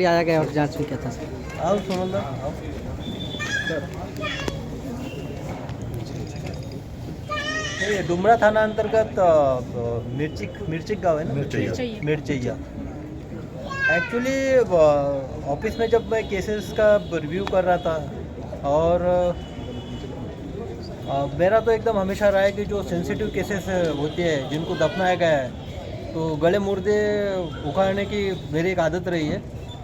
आया गया और जांच में क्या था सर? आओ सुनो आओ। ये डुमरा थाना अंतर्गत मिर्चिक गाँव है ना, मिर्चैया। एक्चुअली ऑफिस में जब मैं केसेस का रिव्यू कर रहा था और मेरा तो एकदम हमेशा रहा है कि जो सेंसिटिव केसेस होते हैं जिनको दफनाया गया है तो गले मुर्दे उखाड़ने की मेरी एक आदत रही है,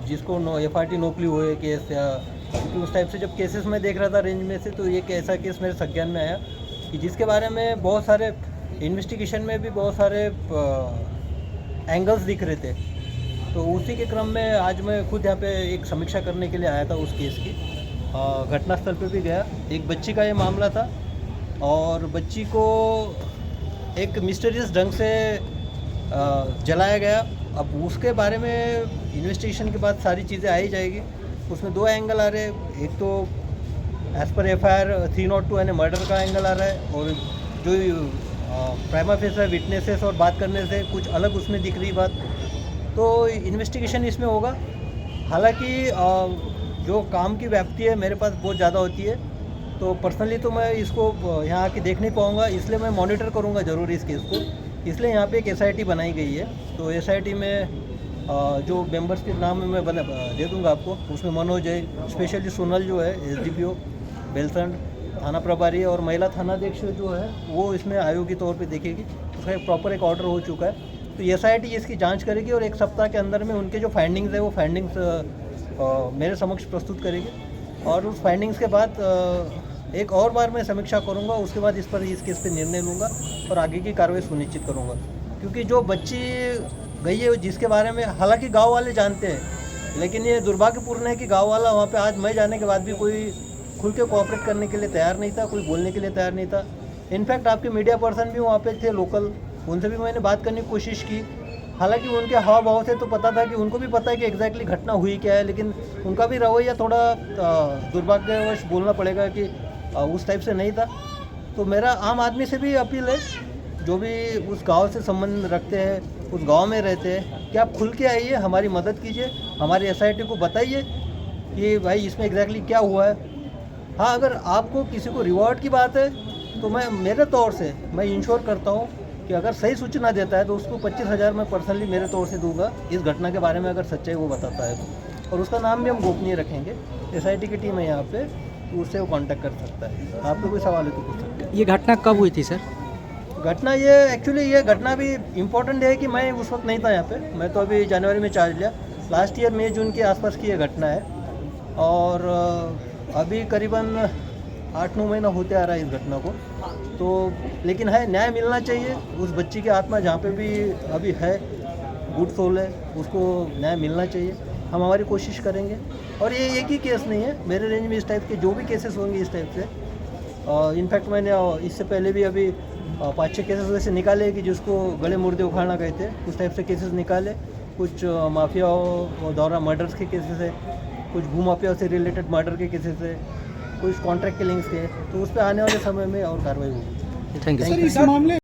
जिसको FRT नोकली हुए केस या क्योंकि उस टाइप से जब केसेस में देख रहा था रेंज में से, तो एक ऐसा केस मेरे संज्ञान में आया कि जिसके बारे में बहुत सारे इन्वेस्टिगेशन में भी बहुत सारे एंगल्स दिख रहे थे। तो उसी के क्रम में आज मैं खुद यहाँ पे एक समीक्षा करने के लिए आया था उस केस की। घटनास्थल पे भी गया। एक बच्ची का ये मामला था और बच्ची को एक मिस्टीरियस ढंग से जलाया गया। अब उसके बारे में इन्वेस्टिगेशन के बाद सारी चीज़ें आ ही जाएगी। उसमें दो एंगल आ रहे हैं, एक तो एज पर FIR 302 यानी मर्डर का एंगल आ रहा है और जो प्राइमा फेसी विटनेसेस और बात करने से कुछ अलग उसमें दिख रही बात। तो इन्वेस्टिगेशन इसमें होगा। हालांकि जो काम की व्याप्ति है मेरे पास बहुत ज़्यादा होती है, तो पर्सनली तो मैं इसको यहाँ आके देख नहीं पाऊँगा, इसलिए मैं मॉनिटर करूँगा ज़रूर इस केस को। इसलिए यहाँ पे एक SIT बनाई गई है। तो SIT में जो मेंबर्स के नाम मैं दे दूँगा आपको। उसमें मनोज है, स्पेशली सोनल जो है SDPO बेलसंड थाना प्रभारी और महिला थानाध्यक्ष जो है वो इसमें आयोग के तौर पे देखेगी। उसका एक प्रॉपर एक ऑर्डर हो चुका है। तो SIT इसकी जांच करेगी और एक सप्ताह के अंदर में उनके जो फाइंडिंग्स है वो फाइंडिंग्स मेरे समक्ष प्रस्तुत करेगी और उस फाइंडिंग्स के बाद एक और बार मैं समीक्षा करूंगा। उसके बाद इस केस पे निर्णय लूँगा और आगे की कार्रवाई सुनिश्चित करूंगा। क्योंकि जो बच्ची गई है जिसके बारे में हालांकि गांव वाले जानते हैं, लेकिन ये दुर्भाग्यपूर्ण है कि गांव वाला वहाँ पे आज मैं जाने के बाद भी कोई खुल के कोऑपरेट करने के लिए तैयार नहीं था, कोई बोलने के लिए तैयार नहीं था। इनफैक्ट आपके मीडिया पर्सन भी वहाँ पे थे लोकल, उनसे भी मैंने बात करने की कोशिश की। हालांकि उनके हाव भाव से तो पता था कि उनको भी पता है कि एग्जैक्टली घटना हुई क्या है, लेकिन उनका भी रवैया थोड़ा दुर्भाग्यवश बोलना पड़ेगा कि उस टाइप से नहीं था। तो मेरा आम आदमी से भी अपील है, जो भी उस गांव से संबंध रखते हैं, उस गांव में रहते हैं, कि आप खुल के आइए, हमारी मदद कीजिए, हमारी SIT को बताइए कि भाई इसमें एग्जैक्टली क्या हुआ है। हाँ, अगर आपको किसी को रिवॉर्ड की बात है तो मैं मेरे तौर से मैं इंश्योर करता हूँ कि अगर सही सूचना देता है तो उसको 25,000 मैं पर्सनली मेरे तौर से दूंगा इस घटना के बारे में, अगर सच्चाई वो बताता है तो। और उसका नाम भी हम गोपनीय रखेंगे। SIT की टीम है यहाँ पे, तो उससे वो कांटेक्ट कर सकता है। आपको कोई सवाल है तो पूछ सकते हैं। ये घटना कब हुई थी सर? घटना ये घटना भी इम्पोर्टेंट है कि मैं उस वक्त नहीं था यहाँ पे। मैं तो अभी जनवरी में चार्ज लिया। लास्ट ईयर मई जून के आसपास की ये घटना है और अभी करीबन 8-9 महीना होते आ रहा है इस घटना को। तो लेकिन है, न्याय मिलना चाहिए। उस बच्ची की आत्मा जहाँ पे भी अभी है, गुड सोल है, उसको न्याय मिलना चाहिए। हम हमारी कोशिश करेंगे। और ये एक ही केस नहीं है, मेरे रेंज में इस टाइप के जो भी केसेस होंगे इस टाइप से। इनफैक्ट मैंने इससे पहले भी अभी 5-6 केसेस वैसे निकाले कि जिसको गले मुर्दे उखाड़ना गए थे, उस टाइप से केसेस निकाले। कुछ माफिया द्वारा मर्डर्स के केसेस है, कुछ भूमाफिया से रिलेटेड मर्डर के केसेस है, कुछ कॉन्ट्रैक्ट किलिंग्स के। तो उस पर आने वाले समय में और कार्रवाई होगी। Thank you.